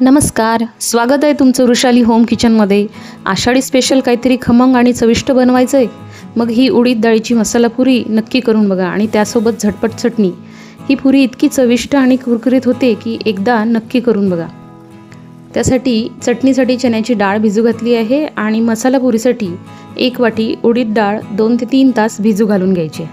नमस्कार, स्वागत आहे तुमचं वृषाली होम किचनमध्ये। आषाढी स्पेशल काहीतरी खमंग आणि चविष्ट बनवायचं आहे, मग ही उडीद डाळीची मसाला पुरी नक्की करून बघा आणि त्यासोबत झटपट चटणी। ही पुरी इतकी चविष्ट आणि कुरकुरीत होते की एकदा नक्की करून बघा। त्यासाठी चटणीसाठी चण्याची डाळ भिजू घातली आहे आणि मसाला पुरीसाठी 1 वाटी उडीद डाळ 2 ते 3 तास भिजू घालून घ्यायची।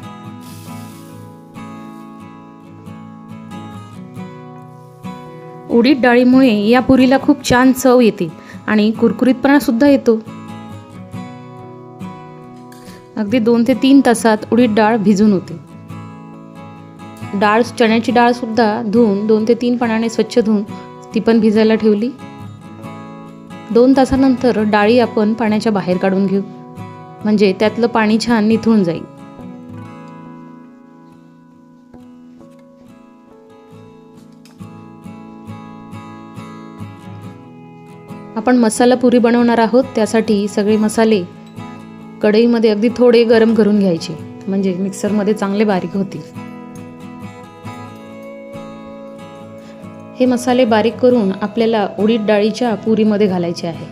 उडीद डाळीमुळे या पुरीला खूप छान चव येते आणि कुरकुरीतपणा सुद्धा येतो। अगदी 2 ते 3 तासात उडीद डाळ भिजून होते। चण्याची डाळ सुद्धा धुवून 2 ते 3 पाण्याने स्वच्छ धुवून ती पण भिजायला ठेवली। 2 तासानंतर डाळी आपण पाण्याच्या बाहेर काढून घेऊ, म्हणजे त्यातलं पाणी छान निथळून जाईल। आपण मसाला पुरी बनवणार आहोत, त्यासाठी सगळे मसाले कढईमध्ये अगदी थोडे गरम करून घ्यायचे, म्हणजे मिक्सरमध्ये चांगले बारीक होतील। हे मसाले बारीक करून आपल्याला उडीद डाळीच्या पुरीमध्ये घालायचे आहे।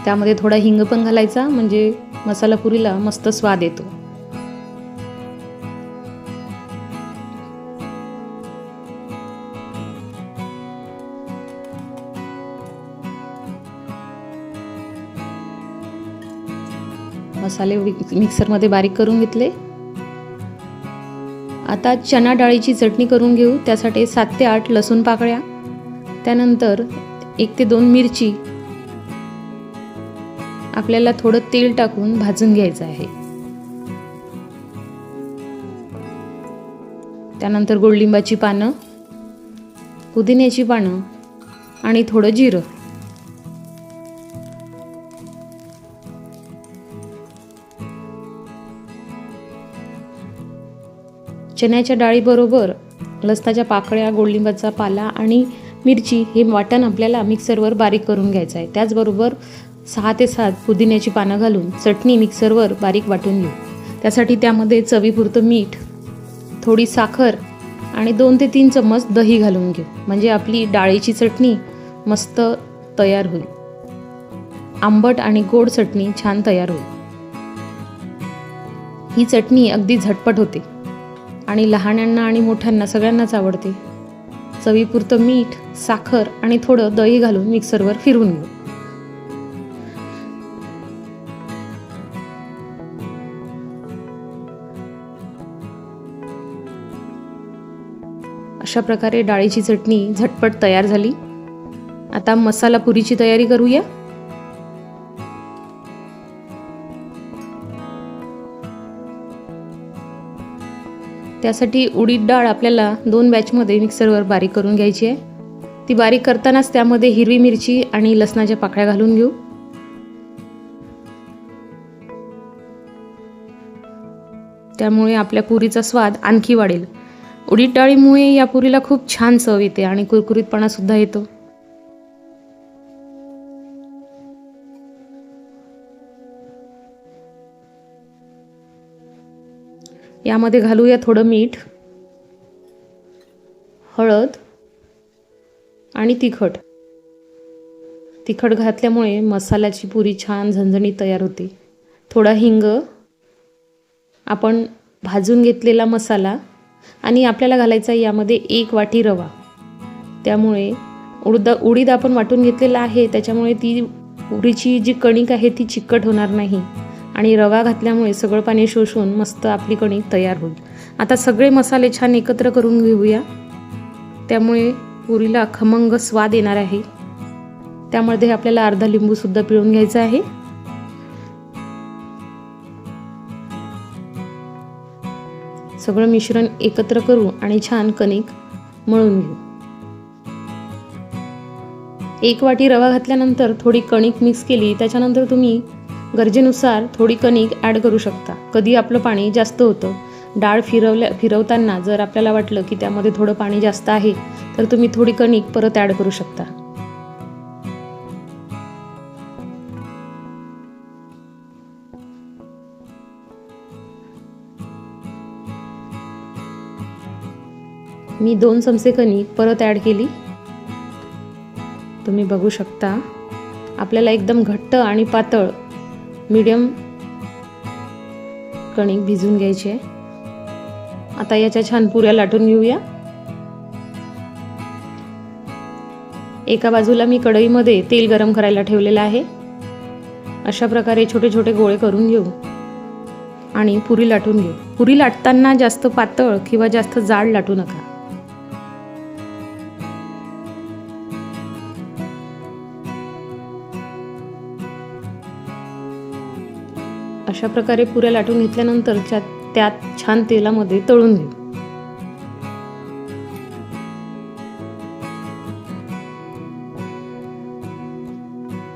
त्यामध्ये थोडा हिंग पण घालायचा, म्हणजे मसाला पुरीला मस्त स्वाद येतो। मसाले मिक्सरमध्ये बारीक करून घेतले। आता चणा डाळीची चटणी करून घेऊ। त्यासाठी 7 ते 8 लसूण पाकळ्या, त्यानंतर 1 ते 2 मिरची आपल्याला थोडं तेल टाकून भाजून घ्यायचं आहे। त्यानंतर गोडलिंबाची पानं, पुदिन्याची पानं आणि थोडं जिरं। चण्याच्या डाळीबरोबर लसणाच्या पाकळ्या, गोडलिंबाचा पाला आणि मिरची हे वाटण आपल्याला मिक्सरवर बारीक करून घ्यायचं आहे। त्याचबरोबर 6 ते 7 पुदिन्याची पानं घालून चटणी मिक्सरवर बारीक वाटून घेऊ। त्यासाठी त्यामध्ये चवीपुरतं मीठ, थोडी साखर आणि 2 ते 3 चम्मच दही घालून घेऊ, म्हणजे आपली डाळीची चटणी मस्त तयार होईल। आंबट आणि गोड चटणी छान तयार होईल। ही चटणी अगदी झटपट होते आणि लहानांना आणि मोठ्यांना सगळ्यांनाच आवडते। चवीपुरतं मीठ, साखर आणि थोडं दही घालून मिक्सरवर फिरवून घेऊ। अशा प्रकारे डाळीची चटणी झटपट तयार झाली। आता मसाला पुरीची तयारी करूया। त्यासाठी उडीद डाळ आपल्याला 2 बॅचमध्ये मिक्सरवर बारीक करून घ्यायची आहे। ती बारीक करतानाच त्यामध्ये हिरवी मिरची आणि लसणाच्या पाकळ्या घालून घेऊ। त्यामुळे आपल्या पुरीचा स्वाद आणखी वाढेल। उडीद डाळीमुळे या पुरीला खूप छान चव येते आणि कुरकुरीतपणा सुद्धा येतो। यामध्ये घालूया थोडं मीठ, हळद आणि तिखट। तिखट घातल्यामुळे मसाल्याची पुरी छान झणझणीत तयार होते। थोडा हिंग, आपण भाजून घेतलेला मसाला आणि आपल्याला घालायचा यामध्ये 1 वाटी रवा। त्यामुळे उडीद आपण वाटून घेतलेला आहे, त्याच्यामुळे ती पुरीची जी कणिक आहे ती चिकट होणार नाही आणि रवा घातल्यामुळे सगळं पाणी शोषून मस्त आपली कणिक तयार होईल। आता सगळे मसाले छान एकत्र करून घेऊया, त्यामुळे पुरीला खमंग स्वाद येणार आहे। त्यामध्ये आपल्याला अर्धा लिंबू सुद्धा पिळून घ्यायचा आहे। सगळं मिश्रण एकत्र करू आणि छान कणिक मळून घेऊ। 1 वाटी रवा घातल्यानंतर थोडी कणिक मिक्स केली, त्याच्यानंतर तुम्ही गरजेनुसार थोडी कणिक ॲड करू शकता। कधी आपलं पाणी जास्त होतं, डाळ फिरवताना जर आपल्याला वाटलं की त्यामध्ये थोडं पाणी जास्त आहे, तर तुम्ही थोडी कणिक परत ॲड करू शकता। मी 2 चमचे कणिक परत ॲड केली। तुम्ही बघू शकता आपल्याला एकदम घट्ट आणि पातळ मीडियम कणिक भिजून घ्यायची आहे। आता याच्या छान पुऱ्या लाटून घेऊया। एका बाजूला मी कढईमध्ये तेल गरम करायला ठेवलेलं आहे। अशा प्रकारे छोटे छोटे गोळे करून घेऊ आणि पुरी लाटून घेऊ। पुरी लाटताना जास्त पातळ किंवा जास्त जाड लाटू नका। अशा प्रकारे पुऱ्या लाटून घेतल्यानंतर त्यात छान तेलामध्ये तळून घेऊ।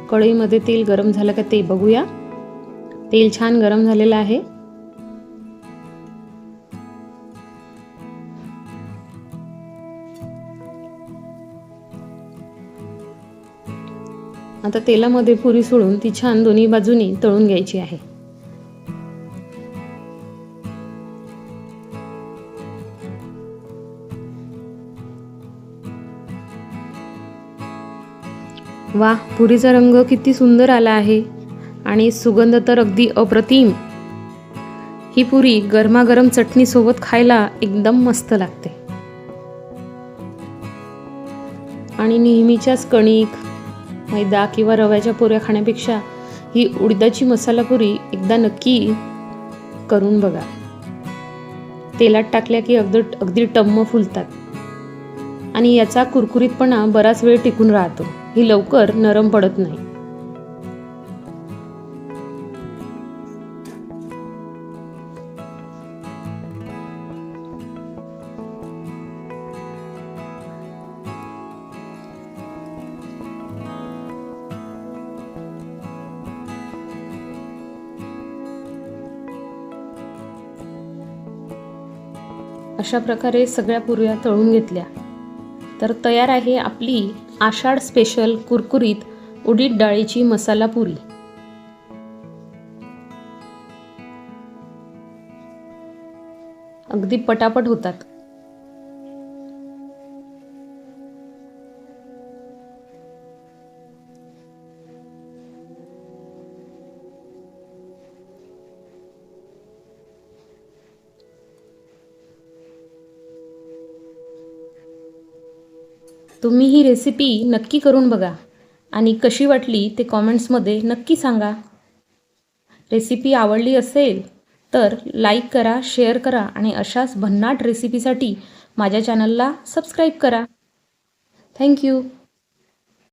कढईमध्ये तेल गरम झालं का ते बघूया। तेल छान गरम झालेलं आहे। आता तेलामध्ये पुरी सोडून ती छान दोन्ही बाजूनी तळून घ्यायची आहे। वाह, पुरीचा रंग किती सुंदर आला आहे आणि सुगंध तर अगदी अप्रतिम। ही पुरी गरमागरम चटणी सोबत खायला एकदम मस्त लागते। आणि नेहमीच्याच कणिक, मैदा किंवा रव्याच्या पुऱ्या खाण्यापेक्षा ही उडदाची मसाला पुरी एकदा नक्की करून बघा। तेलात टाकल्या की अगदी टम्म फुलतात आणि याचा कुरकुरीतपणा बराच वेळ टिकून राहतो। ही लवकर नरम पडत नाही। अशा प्रकारे सगळ्या पुऱ्या तळून घेतल्या तर तयार आहे आपली आषाढ स्पेशल कुरकुरीत उडीद डाळीची मसाला पुरी। अगदी पटापट होतात। तुम्ही ही रेसिपी नक्की करून बघा आणि कशी वाटली ते कॉमेंट्समध्ये नक्की सांगा। रेसिपी आवडली असेल तर लाईक करा, शेअर करा आणि अशाच भन्नाट रेसिपीसाठी माझ्या चॅनलला सबस्क्राईब करा। थँक्यू।